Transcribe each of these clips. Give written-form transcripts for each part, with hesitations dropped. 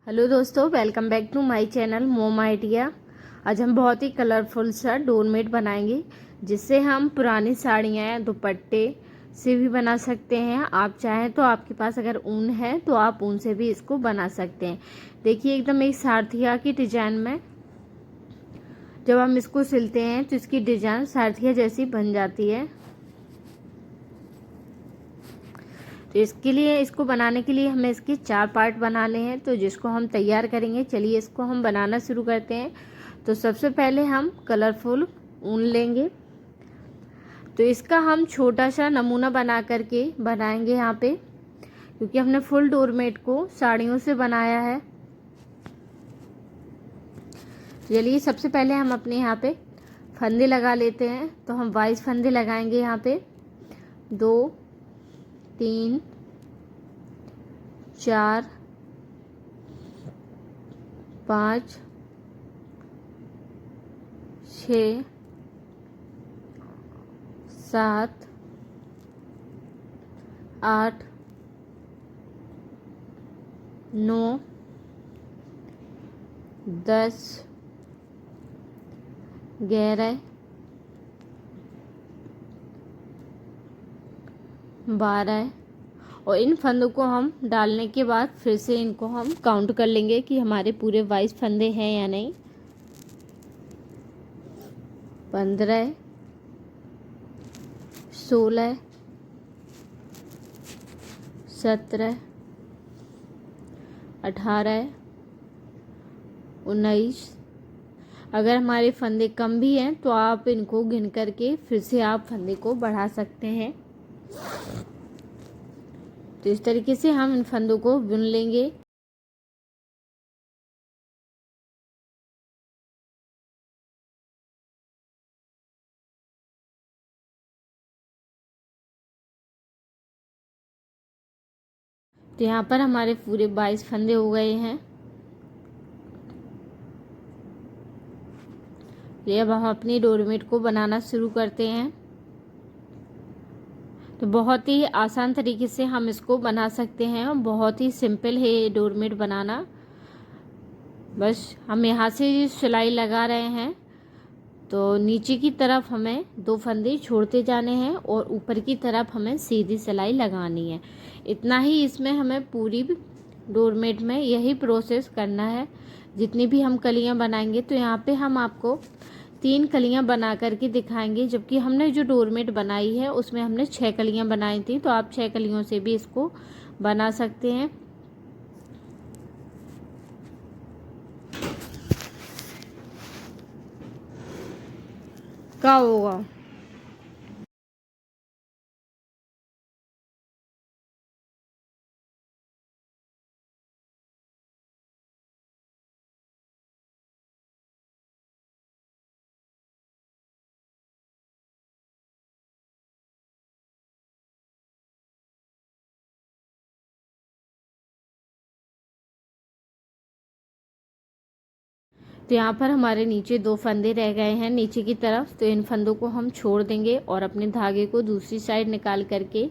Hello दोस्तों, welcome back to my channel mom idea. आज हम बहुत ही कलरफुल सा डोरमेट बनाएंगे, जिससे हम पुरानी साड़ियाँ दुपट्टे से भी बना सकते हैं। आप चाहें तो आपके पास अगर ऊन है तो आप ऊन से भी इसको बना सकते हैं। देखिए, एकदम एक सारथिया की डिजाइन में जब हम इसको सिलते हैं तो इसकी डिजाइन सारथिया जैसी बन जाती है। तो इसके लिए, इसको बनाने के लिए हमें इसके 4 पार्ट बनाने हैं, तो जिसको हम तैयार करेंगे। चलिए इसको हम बनाना शुरू करते हैं। तो सबसे पहले हम कलरफुल ऊन लेंगे। तो इसका हम छोटा सा नमूना बना करके बनाएंगे यहाँ पे, क्योंकि हमने फुल डोरमेट को साड़ियों से बनाया है। चलिए सबसे पहले हम अपने यहाँ पे फंदे लगा लेते हैं। तो हम 22 फंदे लगाएंगे यहाँ पे। 2 3 4 5 6 7 8 9 10 11 12। और इन फंदों को हम डालने के बाद फिर से इनको हम काउंट कर लेंगे कि हमारे पूरे 22 फंदे हैं या नहीं। 15 16 17 18 19। अगर हमारे फंदे कम भी हैं तो आप इनको गिन करके फिर से आप फंदे को बढ़ा सकते हैं। तो इस तरीके से हम इन फंदों को बुन लेंगे। तो यहाँ पर हमारे पूरे 22 फंदे हो गए हैं। ये अब हम अपनी डोरमेट को बनाना शुरू करते हैं। तो बहुत ही आसान तरीके से हम इसको बना सकते हैं और बहुत ही सिंपल है ये डोरमेट बनाना। बस हम यहाँ से सिलाई लगा रहे हैं, तो नीचे की तरफ हमें 2 फंदे छोड़ते जाने हैं और ऊपर की तरफ हमें सीधी सिलाई लगानी है। इतना ही इसमें हमें पूरी डोरमेट में यही प्रोसेस करना है। जितनी भी हम कलियां बनाएंगे, तो यहाँ पे हम आपको 3 कलियां बना करके दिखाएंगे, जबकि हमने जो डोरमेट बनाई है उसमें हमने 6 कलियां बनाई थी। तो आप 6 कलियों से भी इसको बना सकते हैं। क्या होगा? तो यहाँ पर हमारे नीचे 2 फंदे रह गए हैं नीचे की तरफ। तो इन फंदों को हम छोड़ देंगे और अपने धागे को दूसरी साइड निकाल करके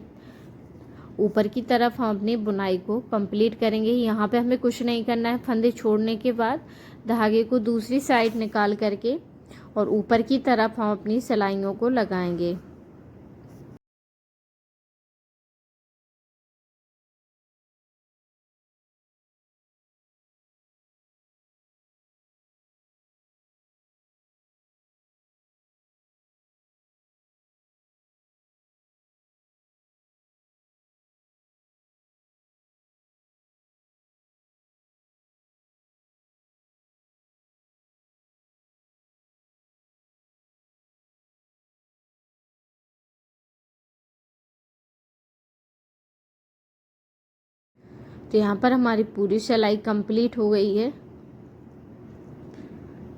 ऊपर की तरफ हम अपनी बुनाई को कंप्लीट करेंगे। यहाँ पे हमें कुछ नहीं करना है। फंदे छोड़ने के बाद धागे को दूसरी साइड निकाल करके और ऊपर की तरफ हम अपनी सिलाइयों को लगाएंगे। तो यहाँ पर हमारी पूरी सिलाई कंप्लीट हो गई है।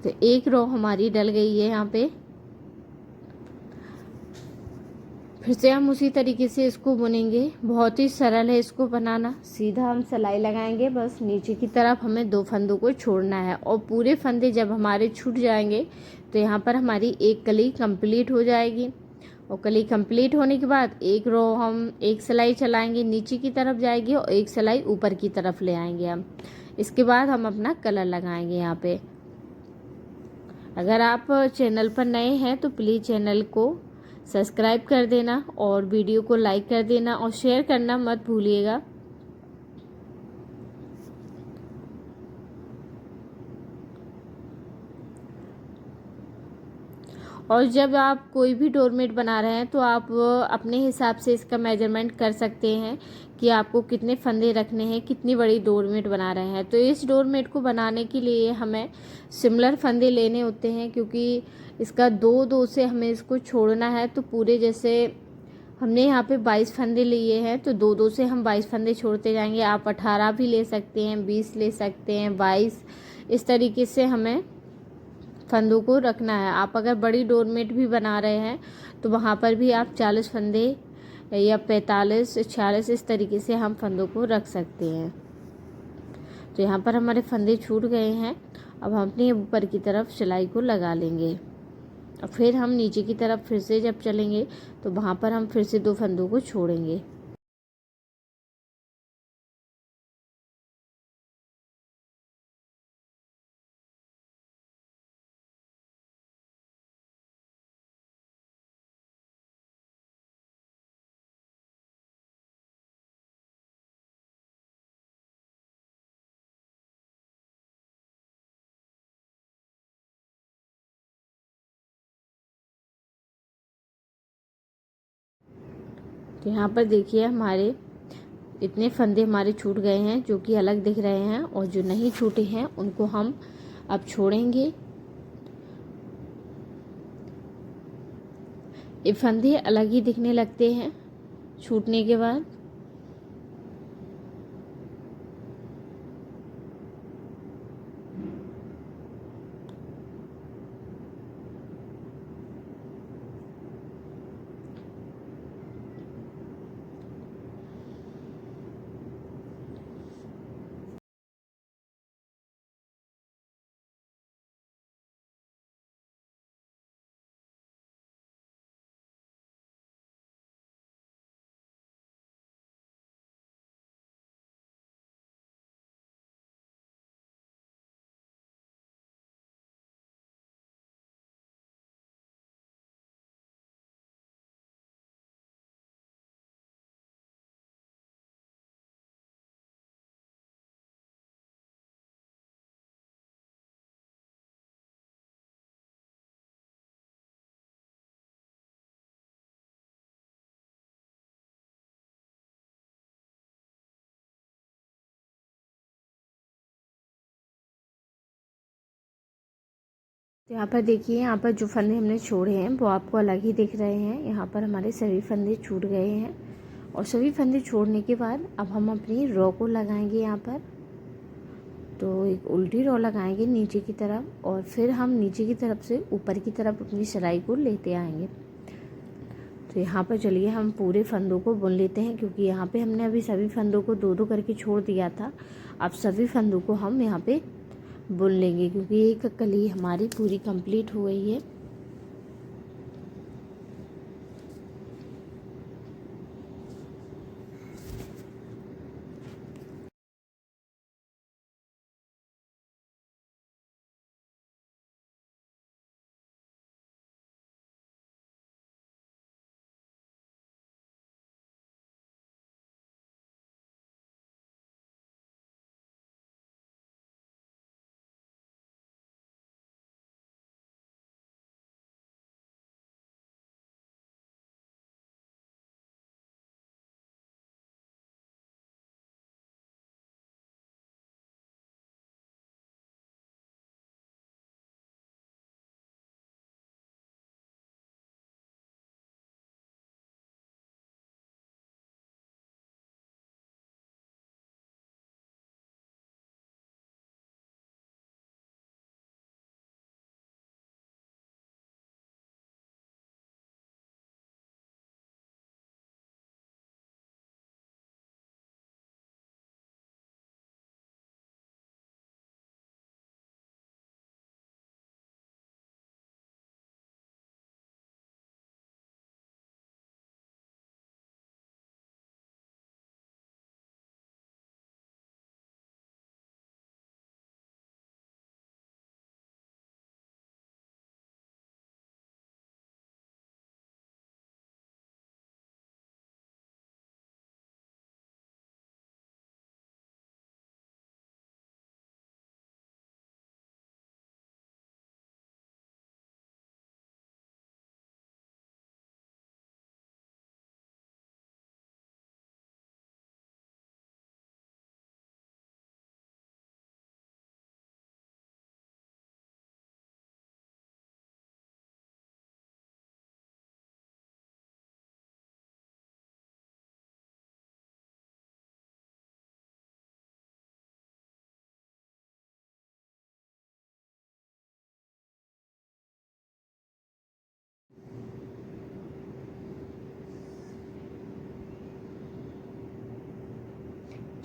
तो एक रो हमारी डल गई है यहाँ पे। फिर से हम उसी तरीके से इसको बुनेंगे। बहुत ही सरल है इसको बनाना। सीधा हम सिलाई लगाएंगे, बस नीचे की तरफ हमें 2 फंदों को छोड़ना है और पूरे फंदे जब हमारे छूट जाएंगे तो यहाँ पर हमारी एक कली कंप्लीट हो जाएगी। और कली कंप्लीट होने के बाद एक रो हम एक सिलाई चलाएंगे, नीचे की तरफ जाएगी और एक सिलाई ऊपर की तरफ ले आएंगे हम। इसके बाद हम अपना कलर लगाएंगे यहाँ पे। अगर आप चैनल पर नए हैं तो प्लीज़ चैनल को सब्सक्राइब कर देना और वीडियो को लाइक कर देना और शेयर करना मत भूलिएगा। और जब आप कोई भी डोरमेट बना रहे हैं तो आप अपने हिसाब से इसका मेजरमेंट कर सकते हैं कि आपको कितने फंदे रखने हैं, कितनी बड़ी डोरमेट बना रहे हैं। तो इस डोरमेट को बनाने के लिए हमें सिमिलर फंदे लेने होते हैं, क्योंकि इसका दो दो से हमें इसको छोड़ना है। तो पूरे जैसे हमने यहाँ पे 22 फंदे लिए हैं तो दो दो से हम 22 फंदे छोड़ते जाएंगे। आप 18 भी ले सकते हैं, 20 ले सकते हैं, 22, इस तरीके से हमें फंदों को रखना है। आप अगर बड़ी डोरमेट भी बना रहे हैं तो वहाँ पर भी आप 40 फंदे या 45, 46 इस तरीके से हम फंदों को रख सकते हैं। तो यहाँ पर हमारे फंदे छूट गए हैं। अब हम अपने ऊपर की तरफ सिलाई को लगा लेंगे और फिर हम नीचे की तरफ फिर से जब चलेंगे तो वहाँ पर हम फिर से 2 फंदों को छोड़ेंगे। तो यहाँ पर देखिए हमारे इतने फंदे हमारे छूट गए हैं जो कि अलग दिख रहे हैं, और जो नहीं छूटे हैं उनको हम अब छोड़ेंगे। ये फंदे अलग ही दिखने लगते हैं छूटने के बाद। तो यहाँ पर देखिए, यहाँ पर जो फंदे हमने छोड़े हैं वो आपको अलग ही दिख रहे हैं। यहाँ पर हमारे सभी फंदे छूट गए हैं और सभी फंदे छोड़ने के बाद अब हम अपनी रॉ को लगाएंगे। यहाँ पर तो एक उल्टी रॉ लगाएंगे नीचे की तरफ और फिर हम नीचे की तरफ से ऊपर की तरफ अपनी सिलाई को लेते आएंगे। तो यहाँ पर चलिए हम पूरे फंदों को बुन लेते हैं, क्योंकि यहाँ पे हमने अभी सभी फंदों को दो दो करके छोड़ दिया था। अब सभी फंदों को हम यहाँ पे बुन लेंगे, क्योंकि एक कली हमारी पूरी कंप्लीट हो गई है।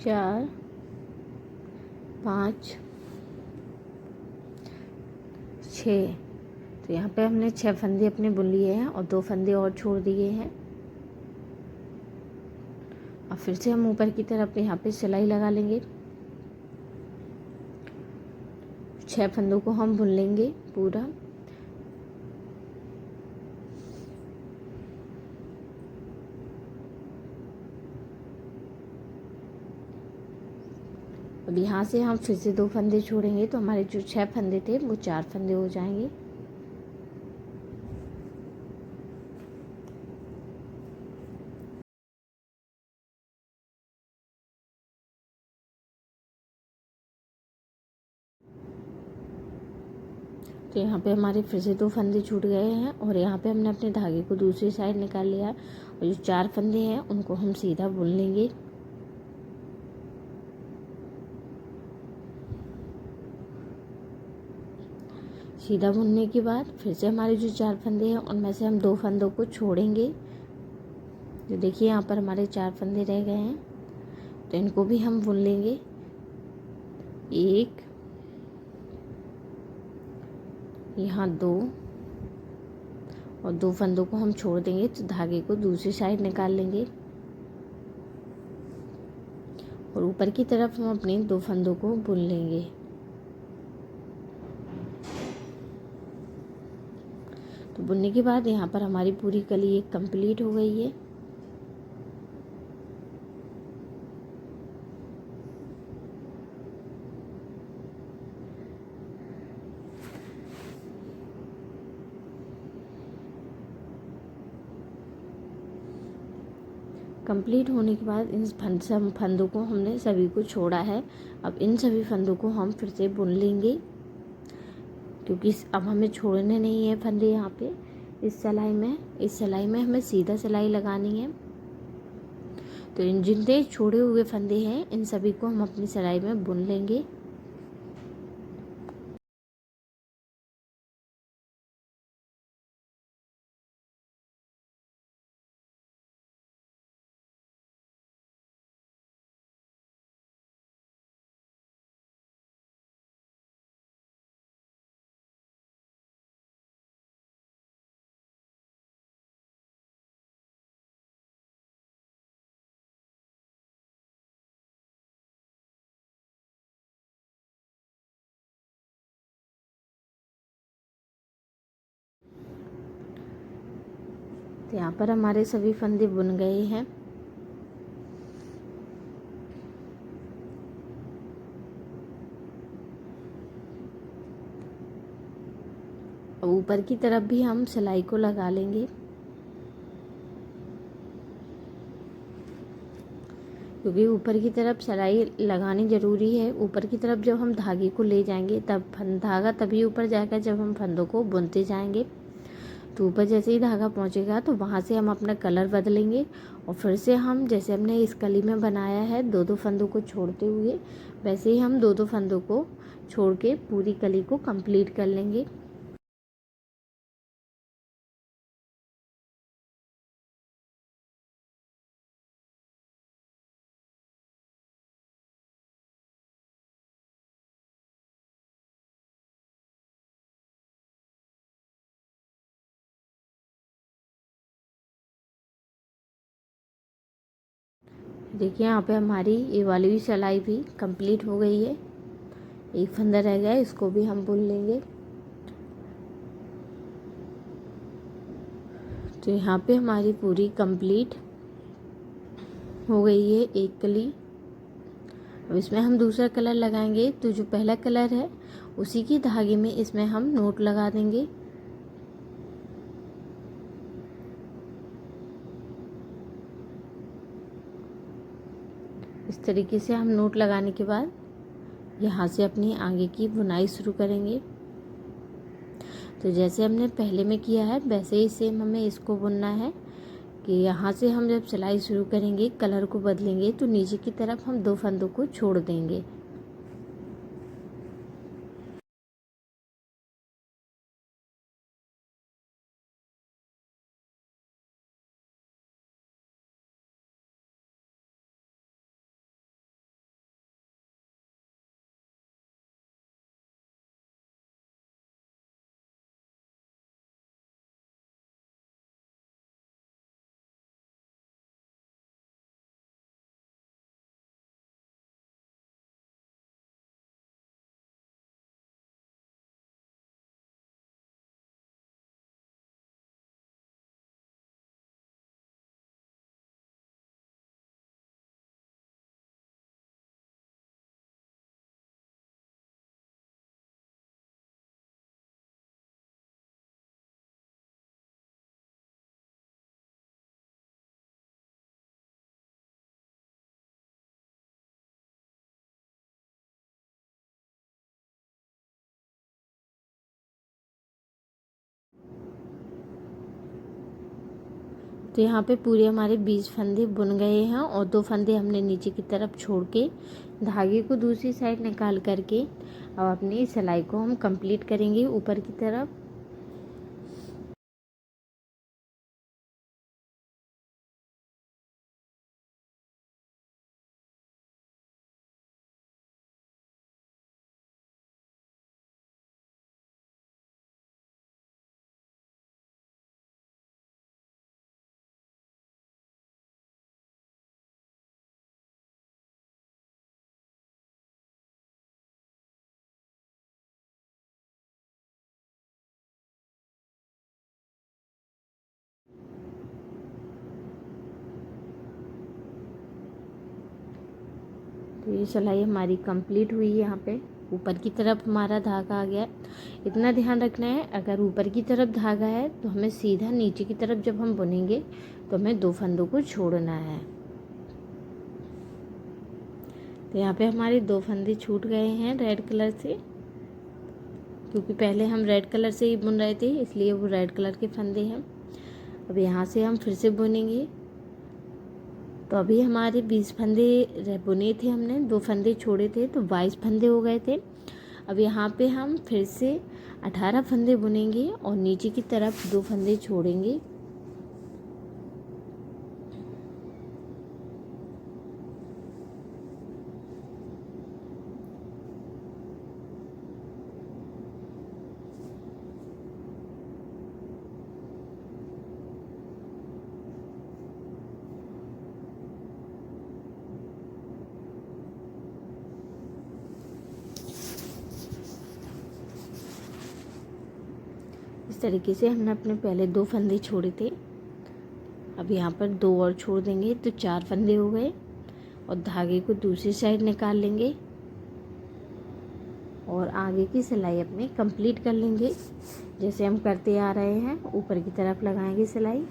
4 5 6। तो यहाँ पे हमने 6 फंदे अपने बुन लिए हैं और 2 फंदे और छोड़ दिए हैं। अब फिर से हम ऊपर की तरफ यहाँ पे सिलाई लगा लेंगे। 6 फंदों को हम बुन लेंगे पूरा। अब यहाँ से हम फिर से 2 फंदे छोड़ेंगे तो हमारे जो 6 फंदे थे वो 4 फंदे हो जाएंगे। तो यहाँ पे हमारे फिर से 2 फंदे छूट गए हैं और यहाँ पे हमने अपने धागे को दूसरी साइड निकाल लिया है और जो 4 फंदे हैं उनको हम सीधा बुन लेंगे। सीधा बुनने के बाद फिर से हमारे जो 4 फंदे हैं उनमें से हम 2 फंदों को छोड़ेंगे। जो देखिए यहाँ पर हमारे 4 फंदे रह गए हैं तो इनको भी हम बुन लेंगे। 1, यहाँ 2 और 2 फंदों को हम छोड़ देंगे तो धागे को दूसरी साइड निकाल लेंगे और ऊपर की तरफ हम अपने 2 फंदों को बुन लेंगे। तो बुनने के बाद यहाँ पर हमारी पूरी कली एक कंप्लीट हो गई है। कंप्लीट होने के बाद इन फंदों को हमने सभी को छोड़ा है। अब इन सभी फंदों को हम फिर से बुन लेंगे क्योंकि अब हमें छोड़ने नहीं है फंदे। यहाँ पे इस सिलाई में हमें सीधा सिलाई लगानी है। तो इन जितने छोड़े हुए फंदे हैं इन सभी को हम अपनी सिलाई में बुन लेंगे। तो यहाँ पर हमारे सभी फंदे बुन गए हैं। अब ऊपर की तरफ भी हम सिलाई को लगा लेंगे क्योंकि ऊपर की तरफ सिलाई लगानी ज़रूरी है। ऊपर की तरफ जब हम धागे को ले जाएंगे तब धागा तभी ऊपर जाएगा जब हम फंदों को बुनते जाएंगे। तो ऊपर जैसे ही धागा पहुंचेगा तो वहां से हम अपना कलर बदलेंगे और फिर से हम जैसे हमने इस कली में बनाया है 2-2 फंदों को छोड़ते हुए, वैसे ही हम 2-2 फंदों को छोड़ के पूरी कली को कंप्लीट कर लेंगे। देखिए यहाँ पे हमारी ये वाली भी सिलाई भी कंप्लीट हो गई है। एक फंदा रह गया है, इसको भी हम बुन लेंगे। तो यहाँ पे हमारी पूरी कंप्लीट हो गई है एक कली। अब इसमें हम दूसरा कलर लगाएंगे तो जो पहला कलर है उसी की धागे में इसमें हम नोट लगा देंगे। इस तरीके से हम नोट लगाने के बाद यहाँ से अपनी आगे की बुनाई शुरू करेंगे। तो जैसे हमने पहले में किया है वैसे ही सेम हमें इसको बुनना है कि यहाँ से हम जब सिलाई शुरू करेंगे कलर को बदलेंगे तो नीचे की तरफ हम 2 फंदों को छोड़ देंगे। तो यहाँ पे पूरे हमारे 20 फंदे बुन गए हैं और 2 फंदे हमने नीचे की तरफ छोड़ के धागे को दूसरी साइड निकाल करके अब अपनी सिलाई को हम कंप्लीट करेंगे ऊपर की तरफ। तो ये सिलाई हमारी कंप्लीट हुई है। यहाँ पे ऊपर की तरफ हमारा धागा आ गया। इतना ध्यान रखना है, अगर ऊपर की तरफ धागा है तो हमें सीधा नीचे की तरफ जब हम बुनेंगे तो हमें 2 फंदों को छोड़ना है। तो यहाँ पे हमारे 2 फंदे छूट गए हैं रेड कलर से, क्योंकि पहले हम रेड कलर से ही बुन रहे थे इसलिए वो रेड कलर के फंदे हैं। अब यहाँ से हम फिर से बुनेंगे। तो अभी हमारे 20 फंदे बुने थे, हमने 2 फंदे छोड़े थे तो 22 फंदे हो गए थे। अब यहाँ पे हम फिर से 18 फंदे बुनेंगे और नीचे की तरफ 2 फंदे छोड़ेंगे। इस तरीके से हमने अपने पहले 2 फंदे छोड़े थे। अब यहाँ पर 2 और छोड़ देंगे तो 4 फंदे हो गए और धागे को दूसरी साइड निकाल लेंगे और आगे की सिलाई अपनी कंप्लीट कर लेंगे जैसे हम करते आ रहे हैं। ऊपर की तरफ लगाएंगे सिलाई।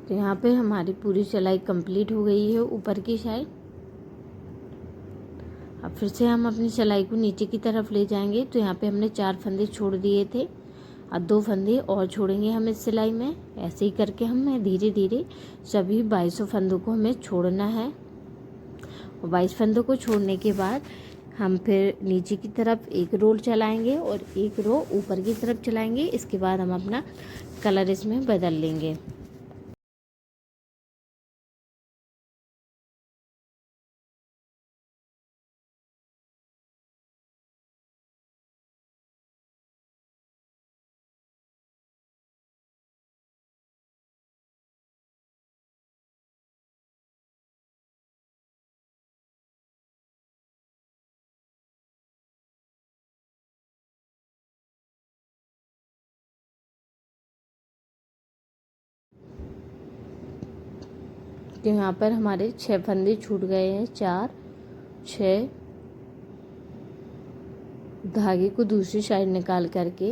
तो यहाँ पे हमारी पूरी सिलाई कंप्लीट हो गई है ऊपर की साइड। अब फिर से हम अपनी सिलाई को नीचे की तरफ ले जाएंगे। तो यहाँ पे हमने 4 फंदे छोड़ दिए थे, अब 2 फंदे और छोड़ेंगे हम इस सिलाई में। ऐसे ही करके हमें धीरे धीरे सभी 22 फंदों को हमें छोड़ना है। और 22 फंदों को छोड़ने के बाद हम फिर नीचे की तरफ एक रोल चलाएंगे और एक रो ऊपर की तरफ चलाएंगे। इसके बाद हम अपना कलर इसमें बदल लेंगे। तो यहाँ पर हमारे 6 फंदे छूट गए हैं, 4 6। धागे को दूसरी साइड निकाल करके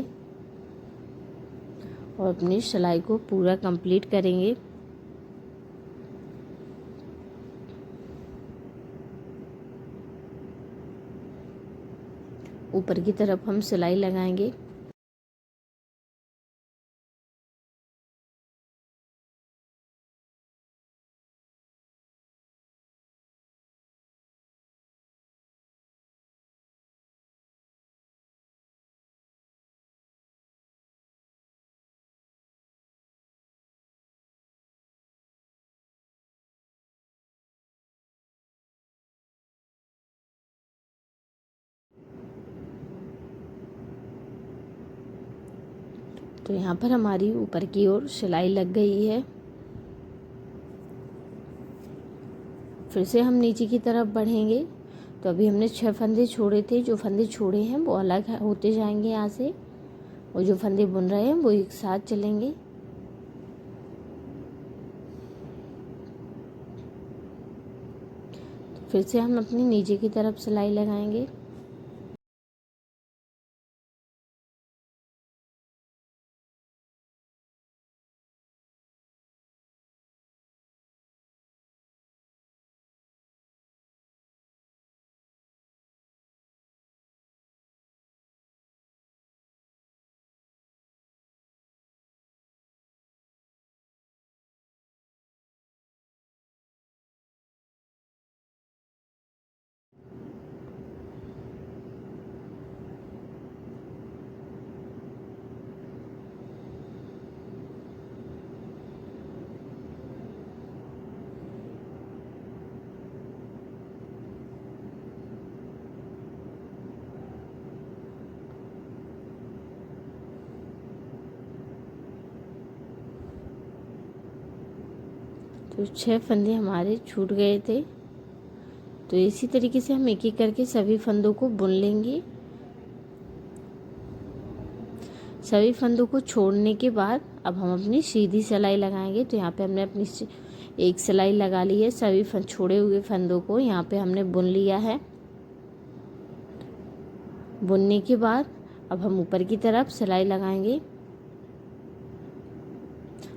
और अपनी सिलाई को पूरा कंप्लीट करेंगे। ऊपर की तरफ हम सिलाई लगाएंगे। तो यहाँ पर हमारी ऊपर की ओर सिलाई लग गई है। फिर से हम नीचे की तरफ बढ़ेंगे। तो अभी हमने 6 फंदे छोड़े थे, जो फंदे छोड़े हैं वो अलग होते जाएंगे यहाँ से। और जो फंदे बुन रहे हैं वो एक साथ चलेंगे। फिर से हम अपनी नीचे की तरफ सिलाई लगाएंगे। तो 6 फंदे हमारे छूट गए थे। तो इसी तरीके से हम एक एक करके सभी फंदों को बुन लेंगे। सभी फंदों को छोड़ने के बाद अब हम अपनी सीधी सिलाई लगाएंगे। तो यहाँ पे हमने अपनी एक सिलाई लगा ली है। सभी छोड़े हुए फंदों को यहाँ पे हमने बुन लिया है। बुनने के बाद अब हम ऊपर की तरफ सिलाई लगाएंगे।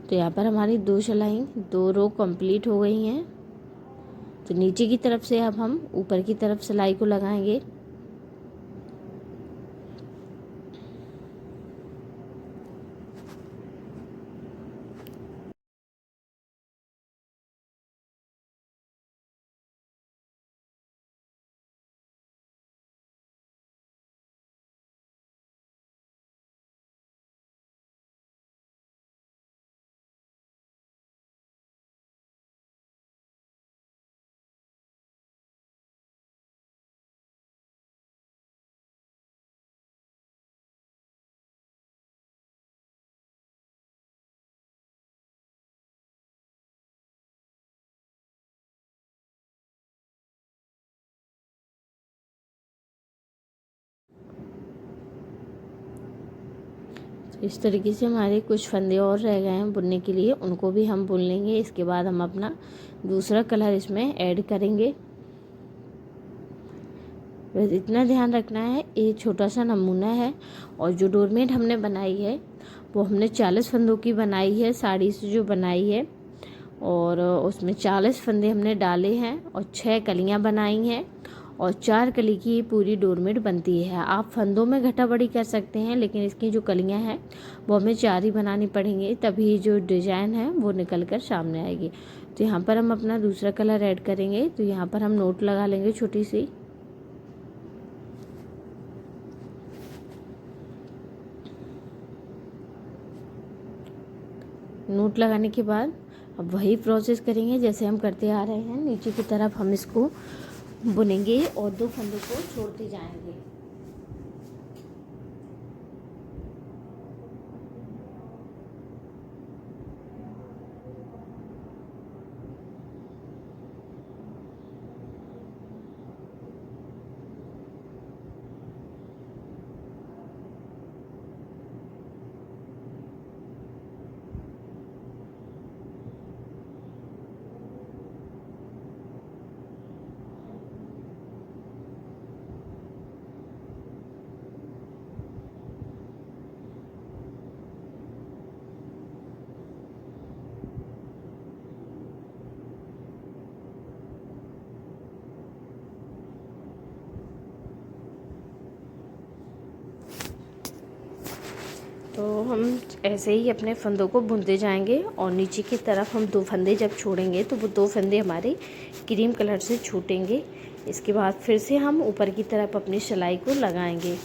तो यहाँ पर हमारी 2 सिलाई 2 रो कंप्लीट हो गई हैं। तो नीचे की तरफ से अब हम ऊपर की तरफ सिलाई को लगाएंगे। इस तरीके से हमारे कुछ फंदे और रह गए हैं बुनने के लिए, उनको भी हम बुन लेंगे। इसके बाद हम अपना दूसरा कलर इसमें ऐड करेंगे। बस इतना ध्यान रखना है, ये छोटा सा नमूना है और जो डोरमेट हमने बनाई है वो हमने 40 फंदों की बनाई है, साड़ी से जो बनाई है। और उसमें 40 फंदे हमने डाले हैं और 6 कलियां बनाई हैं और 4 कली की पूरी डोरमेट बनती है। आप फंदों में घटा बढ़ी कर सकते हैं, लेकिन इसकी जो कलियां हैं वो हमें 4 ही बनानी पड़ेंगी, तभी जो डिज़ाइन है वो निकल कर सामने आएगी। तो यहाँ पर हम अपना दूसरा कलर ऐड करेंगे। तो यहाँ पर हम नोट लगा लेंगे छोटी सी। नोट लगाने के बाद अब वही प्रोसेस करेंगे जैसे हम करते आ रहे हैं। नीचे की तरफ हम इसको बुनेंगे और 2 फंदों को छोड़ते जाएंगे। तो हम ऐसे ही अपने फंदों को बुनते जाएंगे और नीचे की तरफ हम 2 फंदे जब छोड़ेंगे तो वो 2 फंदे हमारे क्रीम कलर से छूटेंगे। इसके बाद फिर से हम ऊपर की तरफ अपनी सिलाई को लगाएंगे।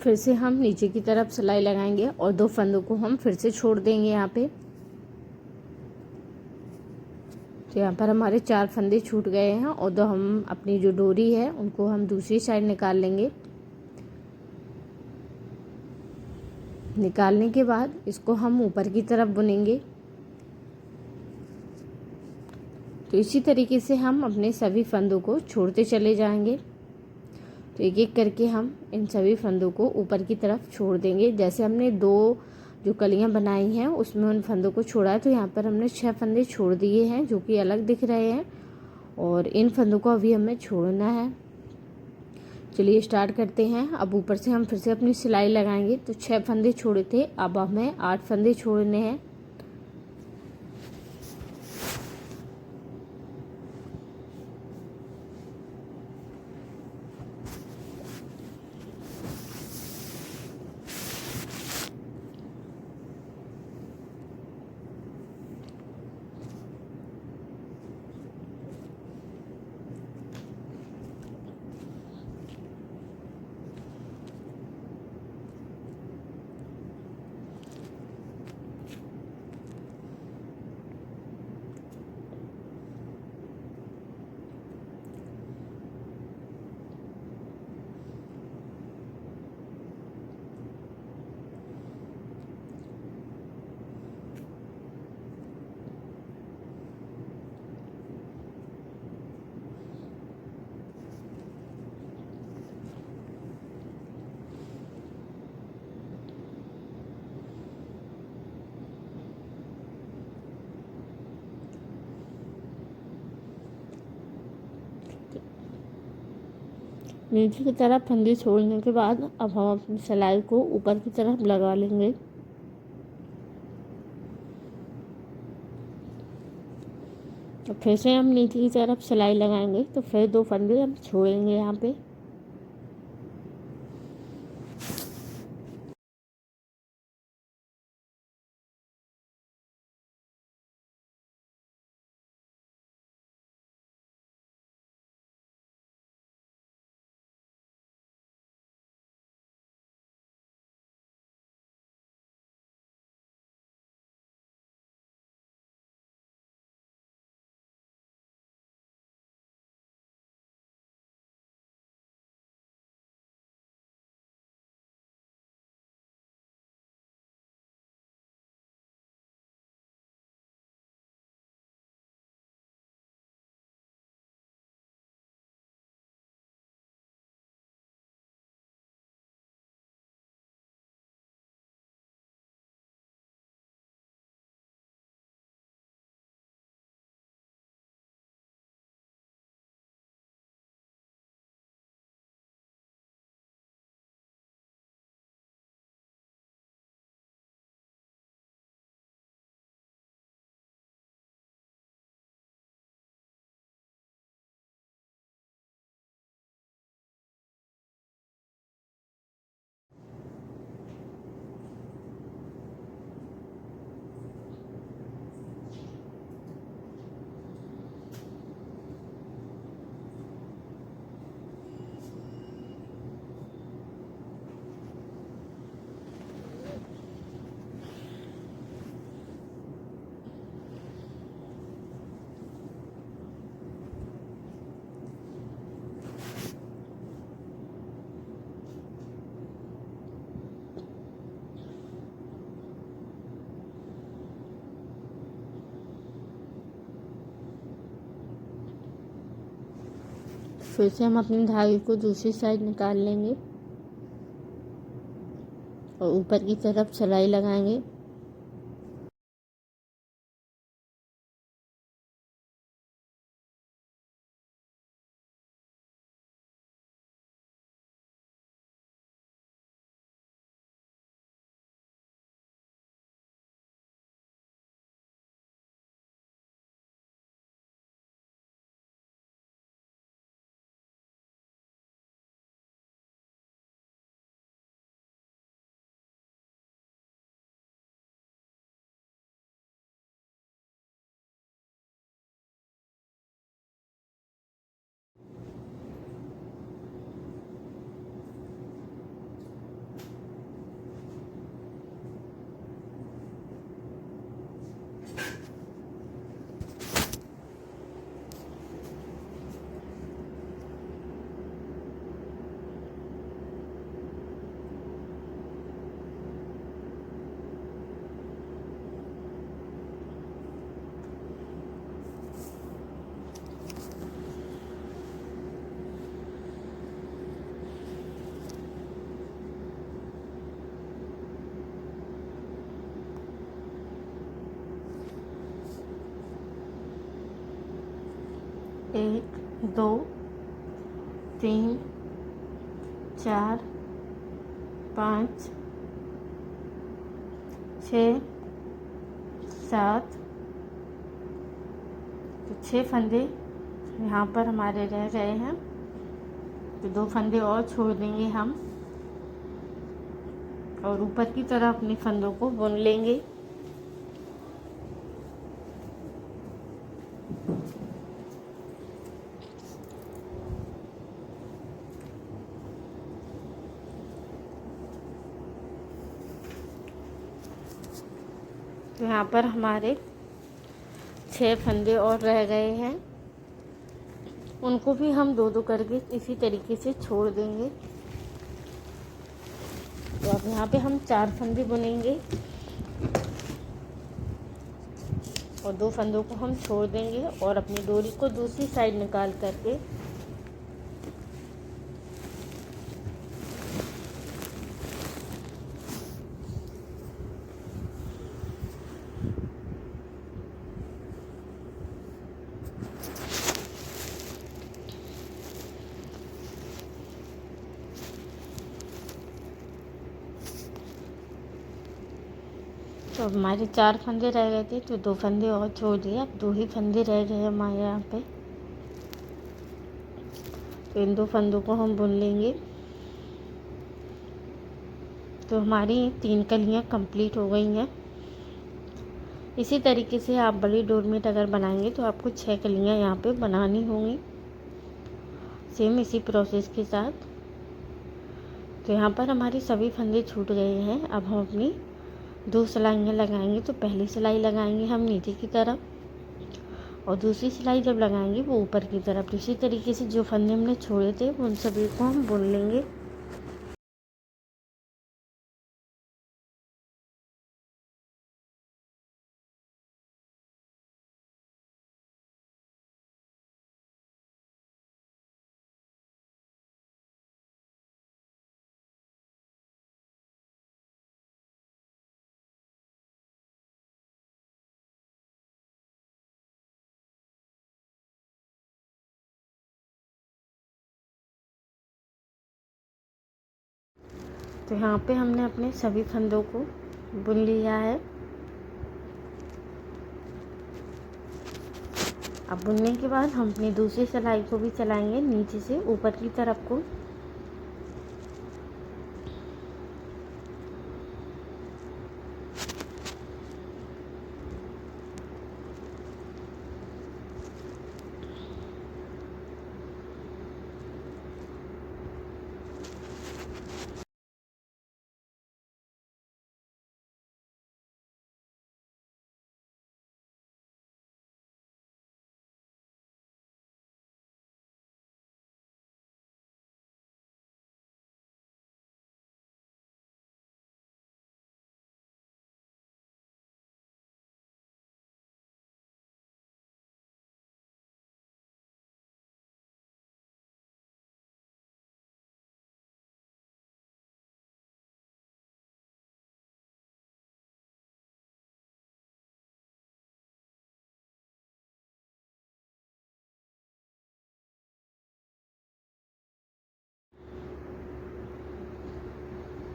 फिर से हम नीचे की तरफ सिलाई लगाएंगे और 2 फंदों को हम फिर से छोड़ देंगे यहाँ पे। तो यहाँ पर हमारे 4 फंदे छूट गए हैं और दो हम अपनी जो डोरी है उनको हम दूसरी साइड निकाल लेंगे। निकालने के बाद इसको हम ऊपर की तरफ बुनेंगे। तो इसी तरीके से हम अपने सभी फंदों को छोड़ते चले जाएंगे। तो एक एक करके हम इन सभी फंदों को ऊपर की तरफ छोड़ देंगे। जैसे हमने 2 जो कलियां बनाई हैं उसमें उन फंदों को छोड़ा है, तो यहाँ पर हमने 6 फंदे छोड़ दिए हैं जो कि अलग दिख रहे हैं, और इन फंदों को अभी हमें छोड़ना है। चलिए स्टार्ट करते हैं। अब ऊपर से हम फिर से अपनी सिलाई लगाएंगे। तो 6 फंदे छोड़े थे, अब हमें 8 फंदे छोड़ने हैं। नीचे की तरफ फंदे छोड़ने के बाद अब हम अपनी सिलाई को ऊपर की तरफ लगा लेंगे। तो फिर से हम नीचे की तरफ सिलाई लगाएंगे। तो फिर 2 फंदे हम छोड़ेंगे यहाँ पे। फिर से हम अपने धागे को दूसरी साइड निकाल लेंगे और ऊपर की तरफ सिलाई लगाएंगे। 1 2 3 4 5 6 7। तो 6 फंदे यहाँ पर हमारे रह गए हैं, तो 2 फंदे और छोड़ देंगे हम और ऊपर की तरफ अपने फंदों को बुन लेंगे। तो यहाँ पर हमारे 6 फंदे और रह गए हैं, उनको भी हम 2-2 करके इसी तरीके से छोड़ देंगे। तो अब यहाँ पे हम 4 फंदे बुनेंगे और 2 फंदों को हम छोड़ देंगे और अपनी डोरी को दूसरी साइड निकाल करके तो हमारे 4 फंदे रह गए थे, तो 2 फंदे और छोड़ दिए। अब 2 ही फंदे रह गए हमारे यहाँ पे, तो इन 2 फंदों को हम बुन लेंगे। तो हमारी 3 कलियाँ कंप्लीट हो गई हैं। इसी तरीके से आप बड़ी डोरमेट अगर बनाएंगे तो आपको 6 कलियाँ यहाँ पे बनानी होंगी, सेम इसी प्रोसेस के साथ। तो यहाँ पर हमारी सभी फंदे छूट गए हैं। अब हम अपनी 2 सिलाइयाँ लगाएंगे। तो पहली सिलाई लगाएंगे हम नीचे की तरफ और दूसरी सिलाई जब लगाएंगे वो ऊपर की तरफ। इसी तरीके से जो फंदे हमने छोड़े थे उन सभी को हम बुन लेंगे। तो यहाँ पे हमने अपने सभी फंदों को बुन लिया है। अब बुनने के बाद हम अपनी दूसरी सिलाई को भी चलाएंगे नीचे से ऊपर की तरफ को।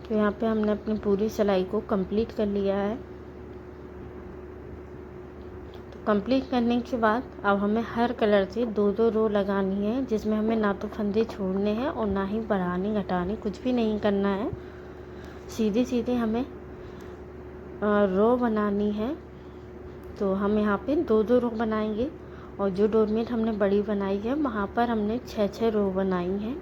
तो यहाँ पे हमने अपनी पूरी सिलाई को कंप्लीट कर लिया है। तो कंप्लीट करने के बाद अब हमें हर कलर से 2-2 रो लगानी है, जिसमें हमें ना तो फंदे छोड़ने हैं और ना ही बढ़ाने घटाने कुछ भी नहीं करना है। सीधे सीधे हमें रो बनानी है। तो हम यहाँ पे 2-2 रो बनाएंगे और जो डोरमेट हमने बड़ी बनाई है वहाँ पर हमने 6-6 रो बनाई हैं।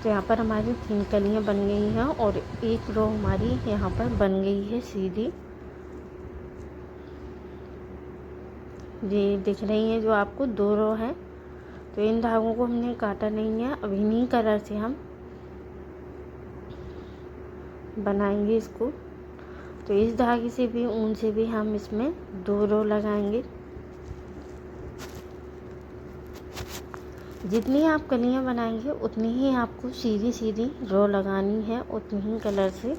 तो यहाँ पर हमारी 3 कलियाँ बन गई हैं और एक रो हमारी यहाँ पर बन गई है सीधी। ये दिख रही हैं जो आपको 2 रो हैं। तो इन धागों को हमने काटा नहीं है, अब इन्हीं कलर से हम बनाएंगे इसको। तो इस धागे से भी, ऊन से भी हम इसमें 2 रो लगाएंगे। जितनी आप कलियां बनाएंगे उतनी ही आपको सीधी सीधी रो लगानी है, उतनी ही कलर से।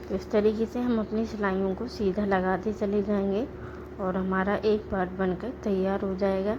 तो इस तरीके से हम अपनी सिलाइयों को सीधा लगाते चले जाएंगे और हमारा एक पार्ट बनकर तैयार हो जाएगा।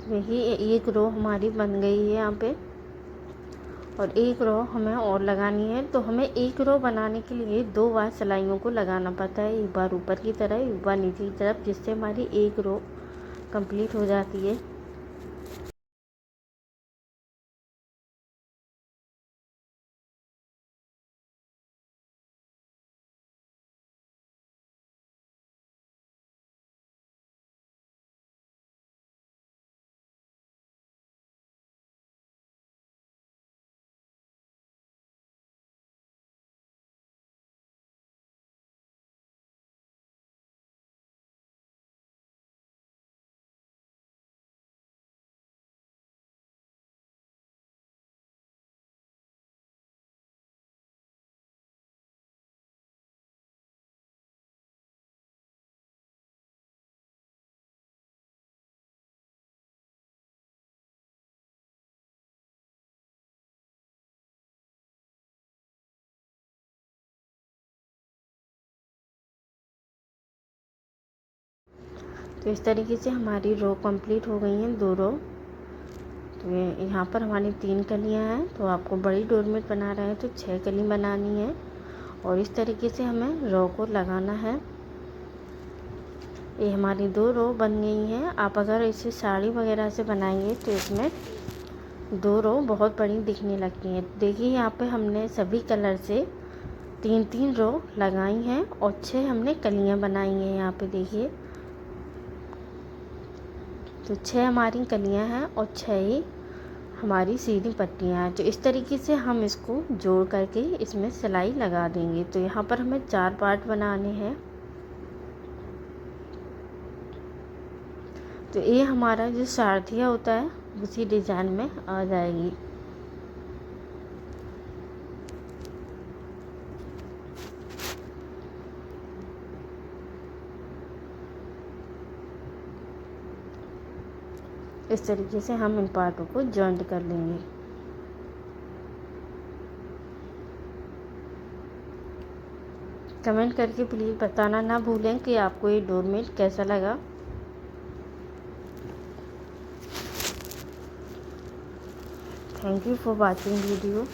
देखिए एक रो हमारी बन गई है यहाँ पे, और एक रो हमें और लगानी है। तो हमें एक रो बनाने के लिए 2 बार सिलाइयों को लगाना पड़ता है, एक बार ऊपर की तरफ, एक बार नीचे की तरफ, जिससे हमारी एक रो कंप्लीट हो जाती है। तो इस तरीके से हमारी रो कंप्लीट हो गई हैं, 2 रो। तो यहाँ पर हमारी 3 कलियाँ हैं। तो आपको बड़ी डोरमेट बना रहे हैं तो 6 कली बनानी है और इस तरीके से हमें रो को लगाना है। ये हमारी 2 रो बन गई हैं। आप अगर इसे साड़ी वगैरह से बनाएंगे तो इसमें 2 रो बहुत बड़ी दिखने लगती हैं। देखिए यहाँ पे हमने सभी कलर से 3-3 रो लगाई हैं और 6 हमने कलियाँ बनाई हैं। यहाँ पे देखिए, तो 6 हमारी कलियाँ हैं और 6 ही हमारी सीधी पट्टियाँ हैं। तो इस तरीके से हम इसको जोड़ करके इसमें सिलाई लगा देंगे। तो यहाँ पर हमें 4 पार्ट बनाने हैं। तो ये हमारा जो सारथिया होता है उसी डिज़ाइन में आ जाएगी। इस तरीके से हम इन पार्टों को जॉइंट कर लेंगे। कमेंट करके प्लीज़ बताना ना भूलें कि आपको ये डोरमेट कैसा लगा। Thank you for watching video.